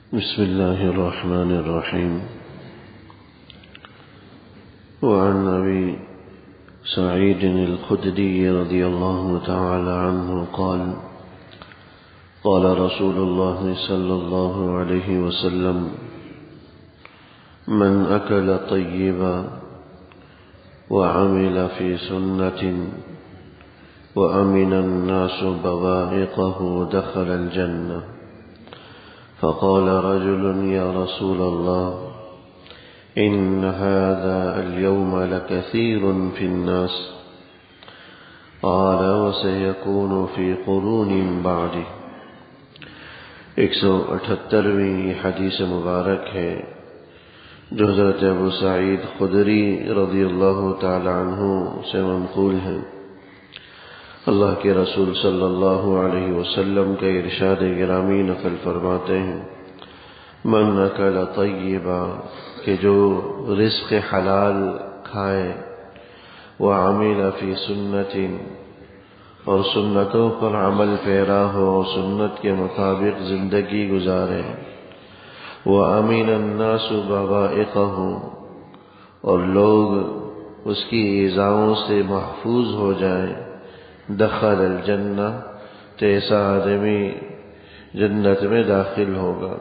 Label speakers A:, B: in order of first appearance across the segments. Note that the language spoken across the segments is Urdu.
A: بسم الله الرحمن الرحيم. وعن أبي سعيد الخدري رضي الله تعالى عنه قال: قال رسول الله صلى الله عليه وسلم: من أكل طيبا وعمل في سنة وأمن الناس بوائقه دخل الجنة. فقال رجل: يا رسول الله، إن هذا اليوم لكثير في الناس. قال: وسيكون في قرون بعده. 178ویں حدیث مبارک ہے جو حضرت ابو سعید خدری رضی اللہ تعالی عنہ سے منقول ہے۔ اللہ کے رسول صلی اللہ علیہ وسلم کا ارشاد گرامی نقل فرماتے ہیں: من اکل طیبا، کہ جو رزق حلال کھائے، وعمل فی سنت، اور سنتوں پر عمل پیرا ہو، سنت کے مطابق زندگی گزارے، وَأَمِنَ النَّاسُ بَوَائِقَهُ، اور لوگ اس کی ایذاؤں سے محفوظ ہو جائیں، دخل الجنہ، تو ایسا آدمی جنت میں داخل ہوگا۔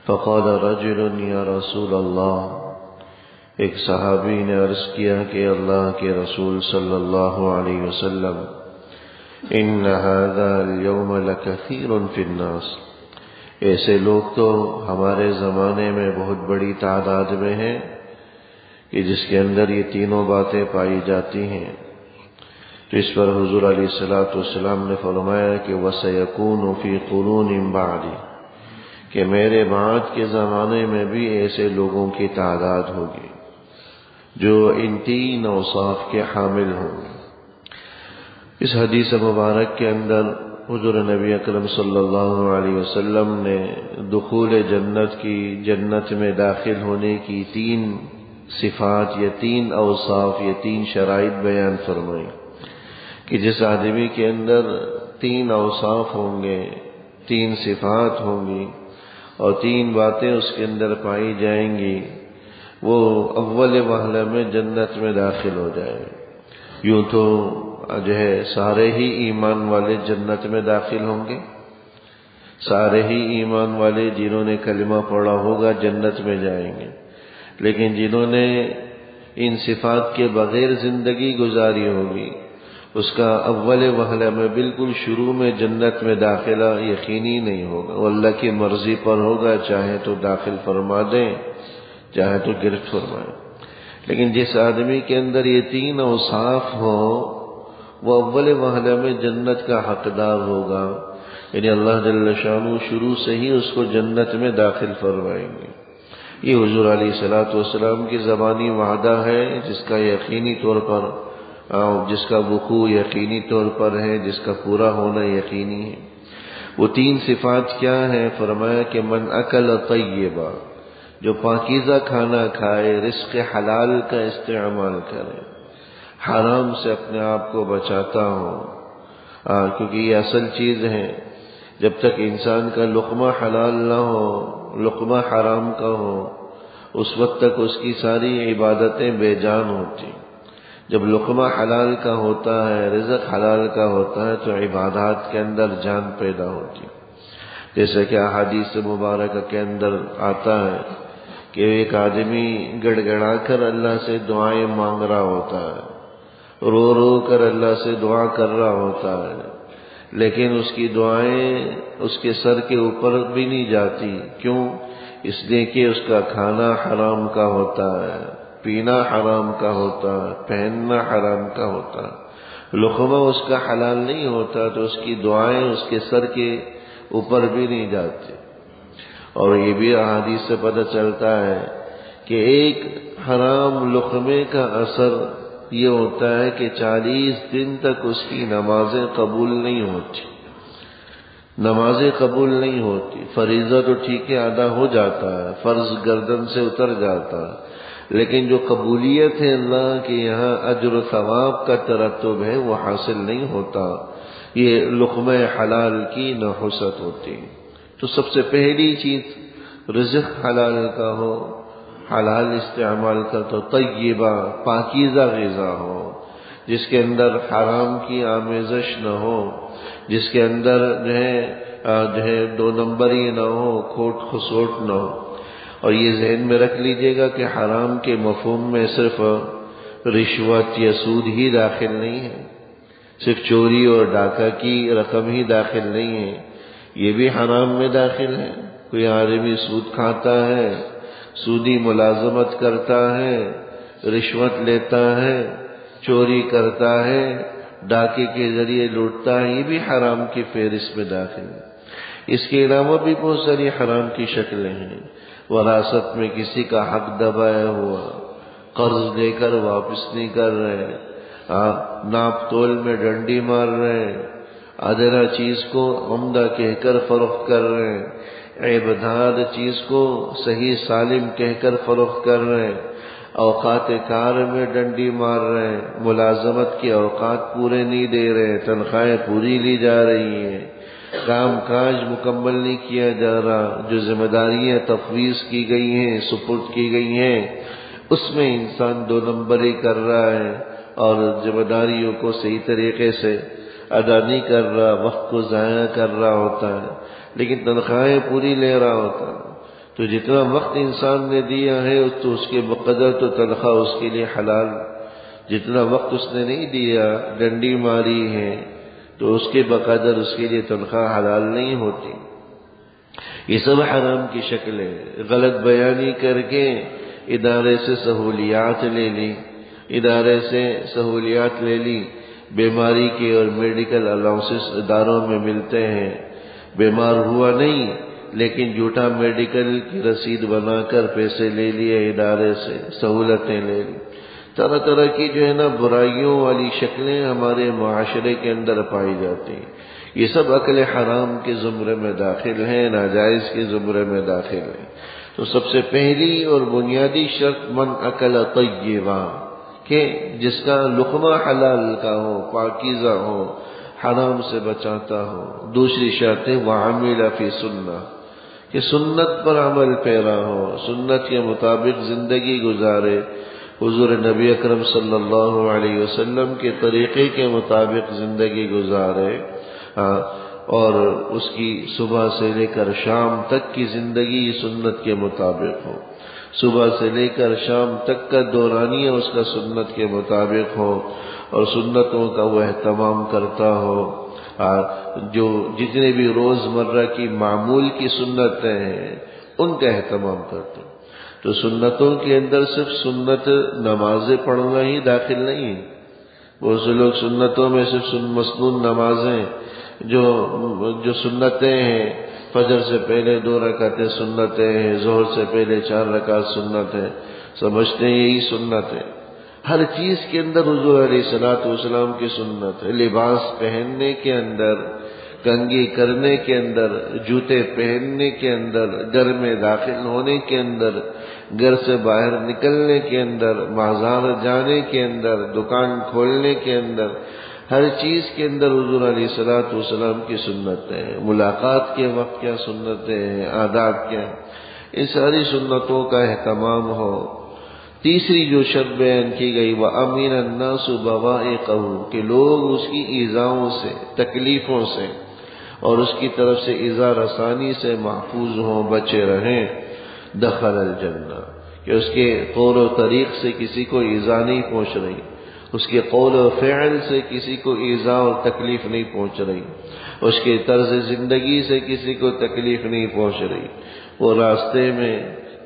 A: فقال رجل: یا رسول اللہ، ایک صحابی نے عرض کیا کہ اللہ کے رسول صلی اللہ علیہ وسلم، ان هذا اليوم لکثیر فی الناس، ایسے لوگ تو ہمارے زمانے میں بہت بڑی تعداد میں ہیں کہ جس کے اندر یہ تینوں باتیں پائی جاتی ہیں۔ تو اس پر حضور علیہ السلام نے فرمایا کہ وَسَيَكُونُ فِي قُرُونٍ بَعْدِ، کہ میرے بعد کے زمانے میں بھی ایسے لوگوں کی تعداد ہوگی جو ان تین اوصاف کے حامل ہوں گے۔ اس حدیث مبارک کے اندر حضور نبی اکرم صلی اللہ علیہ وسلم نے دخول جنت کی، جنت میں داخل ہونے کی تین صفات یا تین اوصاف یا تین شرائط بیان فرمائی کہ جس آدمی کے اندر تین اوصاف ہوں گے، تین صفات ہوں گی اور تین باتیں اس کے اندر پائی جائیں گی، وہ اول وہلہ میں جنت میں داخل ہو جائے۔ یوں تو جو ہے سارے ہی ایمان والے جنت میں داخل ہوں گے، سارے ہی ایمان والے جنہوں نے کلمہ پڑھا ہوگا جنت میں جائیں گے، لیکن جنہوں نے ان صفات کے بغیر زندگی گزاری ہوگی اس کا اول وہلہ میں بالکل شروع میں جنت میں داخلہ یقینی نہیں ہوگا۔ وہ اللہ کی مرضی پر ہوگا، چاہے تو داخل فرما دیں، چاہے تو گرفت فرمائیں۔ لیکن جس آدمی کے اندر یہ تین اوصاف ہوں وہ اول وہلہ میں جنت کا حقدار ہوگا، یعنی اللہ جل شانہ شروع سے ہی اس کو جنت میں داخل فرمائیں گے۔ یہ حضور علیہ السلام کی زبانی وعدہ ہے جس کا یقینی طور پر، جس کا وقوع یقینی طور پر ہے، جس کا پورا ہونا یقینی ہے۔ وہ تین صفات کیا ہیں؟ فرمایا کہ من اکل طیبا، جو پاکیزہ کھانا کھائے، رزق حلال کا استعمال کرے، حرام سے اپنے آپ کو بچاتا ہو، کیونکہ یہ اصل چیز ہے۔ جب تک انسان کا لقمہ حلال نہ ہو، لقمہ حرام کا ہو، اس وقت تک اس کی ساری عبادتیں بے جان ہوتی۔ جب لقمہ حلال کا ہوتا ہے، رزق حلال کا ہوتا ہے، تو عبادات کے اندر جان پیدا ہوتی۔ جیسے کہ احادیث مبارکہ کے اندر آتا ہے کہ ایک آدمی گڑ گڑا کر اللہ سے دعائیں مانگ رہا ہوتا ہے، رو رو کر اللہ سے دعا کر رہا ہوتا ہے، لیکن اس کی دعائیں اس کے سر کے اوپر بھی نہیں جاتی۔ کیوں؟ اس لیے کہ اس کا کھانا حرام کا ہوتا ہے، پینا حرام کا ہوتا ہے، پہننا حرام کا ہوتا ہے، لقمہ اس کا حلال نہیں ہوتا، تو اس کی دعائیں اس کے سر کے اوپر بھی نہیں جاتی۔ اور یہ بھی احادیث سے پتہ چلتا ہے کہ ایک حرام لقمے کا اثر یہ ہوتا ہے کہ 40 دن تک اس کی نمازیں قبول نہیں ہوتی، نمازیں قبول نہیں ہوتی۔ فریضہ تو ٹھیک ہے ادا ہو جاتا ہے، فرض گردن سے اتر جاتا ہے، لیکن جو قبولیت ہے اللہ کے یہاں اجر و ثواب کا ترتب ہے وہ حاصل نہیں ہوتا۔ یہ لقمہ حلال کی نحوست ہوتی۔ تو سب سے پہلی چیز رزق حلال کا ہو، حلال استعمال کا، تو طیبہ پاکیزہ غذا ہو، جس کے اندر حرام کی آمیزش نہ ہو، جس کے اندر جو ہے دو نمبری نہ ہو، کھوٹ خسوٹ نہ ہو۔ اور یہ ذہن میں رکھ لیجئے گا کہ حرام کے مفہوم میں صرف رشوت یا سود ہی داخل نہیں ہے، صرف چوری اور ڈاکہ کی رقم ہی داخل نہیں ہے، یہ بھی حرام میں داخل ہے۔ کوئی آدمی سود کھاتا ہے، سودی ملازمت کرتا ہے، رشوت لیتا ہے، چوری کرتا ہے، ڈاکے کے ذریعے لوٹتا ہے، یہ بھی حرام کی فہرست میں داخل ہے۔ اس کے علاوہ بھی بہت ساری حرام کی شکلیں ہیں۔ وراثت میں کسی کا حق دبایا ہوا، قرض لے کر واپس نہیں کر رہے، ناپ تول میں ڈنڈی مار رہے، ادنا چیز کو عمدہ کہہ کر فروخت کر رہے، عیبدار چیز کو صحیح سالم کہہ کر فروخت کر رہے، اوقات کار میں ڈنڈی مار رہے، ملازمت کے اوقات پورے نہیں دے رہے، تنخواہیں پوری لی جا رہی ہیں، کام کاج مکمل نہیں کیا جا رہا، جو ذمہ داریاں تفویض کی گئی ہیں، سپرد کی گئی ہیں، اس میں انسان دو نمبری کر رہا ہے اور ذمہ داریوں کو صحیح طریقے سے ادا نہیں کر رہا، وقت کو ضائع کر رہا ہوتا ہے، لیکن تنخواہیں پوری لے رہا ہوتا ہے۔ تو جتنا وقت انسان نے دیا ہے تو اس کے بقدر تو تنخواہ اس کے لیے حلال، جتنا وقت اس نے نہیں دیا، ڈنڈی ماری ہے، تو اس کے بقدر اس کے لیے تنخواہ حلال نہیں ہوتی۔ یہ سب حرام کی شکلیں، غلط بیانی کر کے ادارے سے سہولیات لے لی، ادارے سے سہولیات لے لی، بیماری کے اور میڈیکل الاؤنسز اداروں میں ملتے ہیں، بیمار ہوا نہیں لیکن جھوٹا میڈیکل کی رسید بنا کر پیسے لے لیے ادارے سے، سہولتیں لے لی، طرح طرح کی جو ہے نا برائیوں والی شکلیں ہمارے معاشرے کے اندر پائی جاتی ہیں۔ یہ سب اکل حرام کے زمرے میں داخل ہیں، ناجائز کے زمرے میں داخل ہیں۔ تو سب سے پہلی اور بنیادی شرط من اکل طیبا، کہ جس کا لقمہ حلال کا ہو، پاکیزہ ہو، حرام سے بچاتا ہو۔ دوسری شرط ہے وعمل فی سنہ، کہ سنت پر عمل پیرا ہو، سنت کے مطابق زندگی گزارے، حضور نبی اکرم صلی اللہ علیہ وسلم کے طریقے کے مطابق زندگی گزارے، اور اس کی صبح سے لے کر شام تک کی زندگی سنت کے مطابق ہو، صبح سے لے کر شام تک کا دورانیہ اس کا سنت کے مطابق ہو، اور سنتوں کا وہ اہتمام کرتا ہو، جو جتنے بھی روز مرہ کی معمول کی سنتیں ہیں ان کا اہتمام کرتا ہو۔ تو سنتوں کے اندر صرف سنت نمازیں پڑھنا ہی داخل نہیں ہے۔ بہت سے لوگ سنتوں میں صرف مسنون نمازیں جو سنتیں ہیں، فجر سے پہلے 2 رکعتیں سنتیں ہیں، ظہر سے پہلے 4 رکعت سنتیں، سمجھتے ہیں یہی سنت ہے۔ ہر چیز کے اندر حضور علیہ الصلوۃ والسلام کی سنت ہے، لباس پہننے کے اندر، کنگھی کرنے کے اندر، جوتے پہننے کے اندر، گھر میں داخل ہونے کے اندر، گھر سے باہر نکلنے کے اندر، بازار جانے کے اندر، دکان کھولنے کے اندر، ہر چیز کے اندر حضور علیہ الصلوۃ والسلام کی سنتیں ہیں۔ ملاقات کے وقت کیا سنتیں ہیں، آداب کیا، ان ساری سنتوں کا اہتمام ہو۔ تیسری جو شرط بیان کی گئی وَأَمِنَ النَّاسُ بَوَائِقَهُ، کہ لوگ اس کی ایذاؤں سے، تکلیفوں سے اور اس کی طرف سے ایذا رسانی سے محفوظ ہوں، بچے رہیں، دخل الجنہ، کہ اس کے قول و طریق سے کسی کو ایذا نہیں پہنچ رہی، اس کے قول و فعل سے کسی کو ایذا اور تکلیف نہیں پہنچ رہی، اس کے طرز زندگی سے کسی کو تکلیف نہیں پہنچ رہی، وہ راستے میں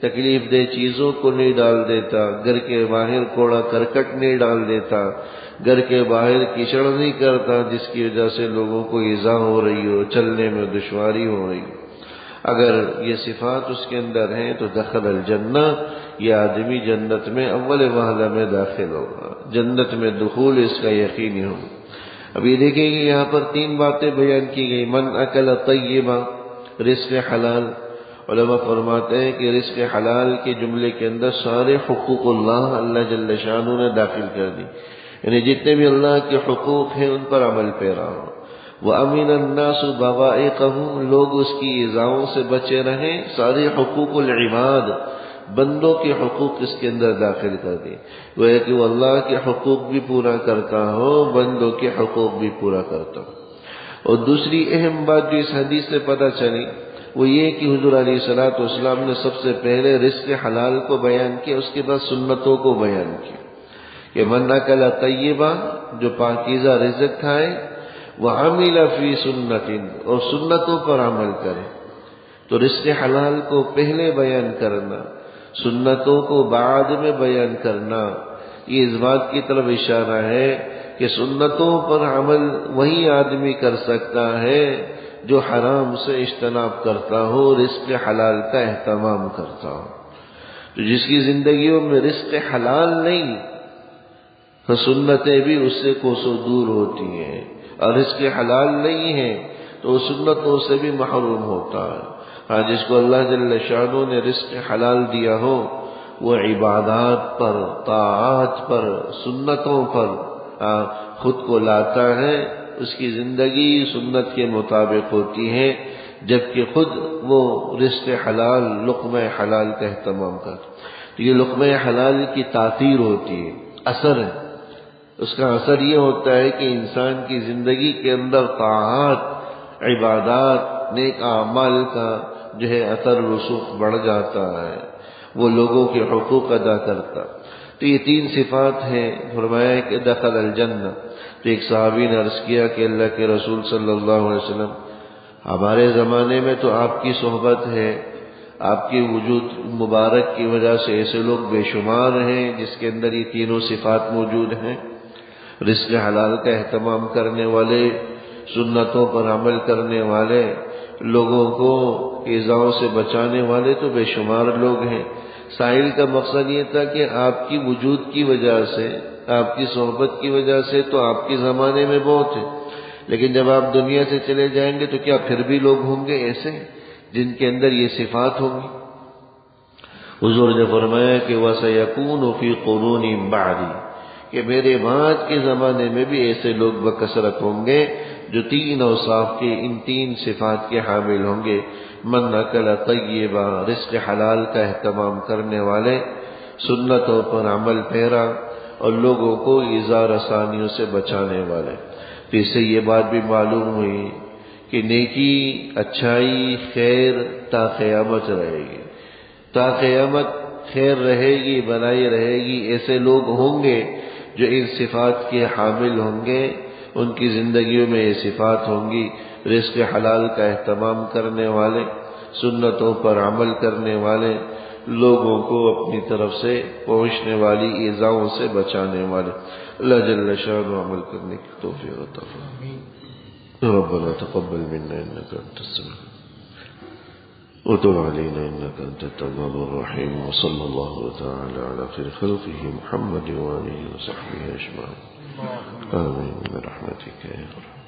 A: تکلیف دہ چیزوں کو نہیں ڈال دیتا، گھر کے باہر کوڑا کرکٹ نہیں ڈال دیتا، گھر کے باہر کیچڑ نہیں کرتا جس کی وجہ سے لوگوں کو ایذا ہو رہی ہو، چلنے میں دشواری ہو رہی ہو۔ اگر یہ صفات اس کے اندر ہیں تو دخل الجنہ، یہ آدمی جنت میں اول مرحلہ میں داخل ہوگا، جنت میں دخول اس کا یقینی ہوگا۔ اب یہ دیکھیں کہ یہاں پر 3 باتیں بیان کی گئی، من اکل طیبا، رزق حلال۔ علماء فرماتے ہیں کہ رزق حلال کے جملے کے اندر سارے حقوق اللہ جل شانہ نے داخل کر دی، یعنی جتنے بھی اللہ کے حقوق ہیں ان پر عمل پیرا ہو۔ وَأَمِنَ النَّاسُ بَوَائِقَهُ، لوگ اس کی ایذاؤں سے بچے رہیں. سارے حقوق العباد، بندوں کے حقوق اس کے اندر داخل کر دی. وہ ہے کہ وہ اللہ کے حقوق بھی پورا کرتا ہو، بندوں کے حقوق بھی پورا کرتا ہو. اور دوسری اہم بات جو اس حدیث سے پتہ چلی وہ یہ کہ حضور علیہ الصلوۃ والسلام نے سب سے پہلے رزق حلال کو بیان کیا، اس کے بعد سنتوں کو بیان کیا کہ من اکل طیبا، جو پاکیزہ رزق کھائے، وعمل فی سنت، اور سنتوں پر عمل کرے. تو رزق حلال کو پہلے بیان کرنا، سنتوں کو بعد میں بیان کرنا، یہ اس بات کی طرف اشارہ ہے کہ سنتوں پر عمل وہی آدمی کر سکتا ہے جو حرام سے اجتناب کرتا ہو، رزق حلال کا اہتمام کرتا ہو. تو جس کی زندگیوں میں رزق حلال نہیں تو سنتیں بھی اس سے کوسوں دور ہوتی ہیں، اور رزق حلال نہیں ہے تو سنتوں سے بھی محروم ہوتا ہے. ہاں، جس کو اللہ جل شانہ نے رزق حلال دیا ہو وہ عبادات پر، طاعات پر، سنتوں پر خود کو لاتا ہے، اس کی زندگی سنت کے مطابق ہوتی ہے، جبکہ خود وہ رزق حلال، لقمہ حلال کا اہتمام کرتا. تو یہ لقمہ حلال کی تاثیر ہوتی ہے، اثر ہے. اس کا اثر یہ ہوتا ہے کہ انسان کی زندگی کے اندر طاعات، عبادات، نیک اعمال کا جو ہے اثر رسوخ بڑھ جاتا ہے، وہ لوگوں کے حقوق ادا کرتا. تو یہ تین صفات ہیں. فرمایا کہ دخل الجنہ. تو ایک صحابی نے عرض کیا کہ اللہ کے رسول صلی اللہ علیہ وسلم، ہمارے زمانے میں تو آپ کی صحبت ہے، آپ کی وجود مبارک کی وجہ سے ایسے لوگ بے شمار ہیں جس کے اندر یہ تینوں صفات موجود ہیں، رزق حلال کا اہتمام کرنے والے، سنتوں پر عمل کرنے والے، لوگوں کو ایذاؤں سے بچانے والے تو بے شمار لوگ ہیں. سائل کا مقصد یہ تھا کہ آپ کی وجود کی وجہ سے، آپ کی صحبت کی وجہ سے تو آپ کے زمانے میں بہت ہے، لیکن جب آپ دنیا سے چلے جائیں گے تو کیا پھر بھی لوگ ہوں گے ایسے جن کے اندر یہ صفات ہوں گی؟ حضور نے فرمایا کہ وَسَيَكُونُ فِي قُرُونٍ بَعْدِي، کہ میرے بعد کے زمانے میں بھی ایسے لوگ بکثرت ہوں گے جو تین اوصاف کے، ان تین صفات کے حامل ہوں گے. من اکل طیبا، رزق حلال کا اہتمام کرنے والے، سنتوں پر عمل پیرا، اور لوگوں کو ایذا رسانیوں سے بچانے والے. تو اس سے یہ بات بھی معلوم ہوئی کہ نیکی، اچھائی، خیر تا قیامت رہے گی. تا قیامت خیر رہے گی، بھلائی رہے گی. ایسے لوگ ہوں گے جو ان صفات کے حامل ہوں گے، ان کی زندگیوں میں یہ صفات ہوں گی: رزق حلال کا اہتمام کرنے والے، سنتوں پر عمل کرنے والے، لوگوں کو اپنی طرف سے پہنچنے والی ایذاؤں سے بچانے والے. اللہ جل شانہ عمل کرنے کی توفیق عطا فرمائے. ربنا تقبل منا انك انت السميع وتب علينا انك انت التواب الرحيم. وصلى الله تعالى على خير خلقه محمد وآله وصحبه اجمعين. آمين برحمتك يا رب.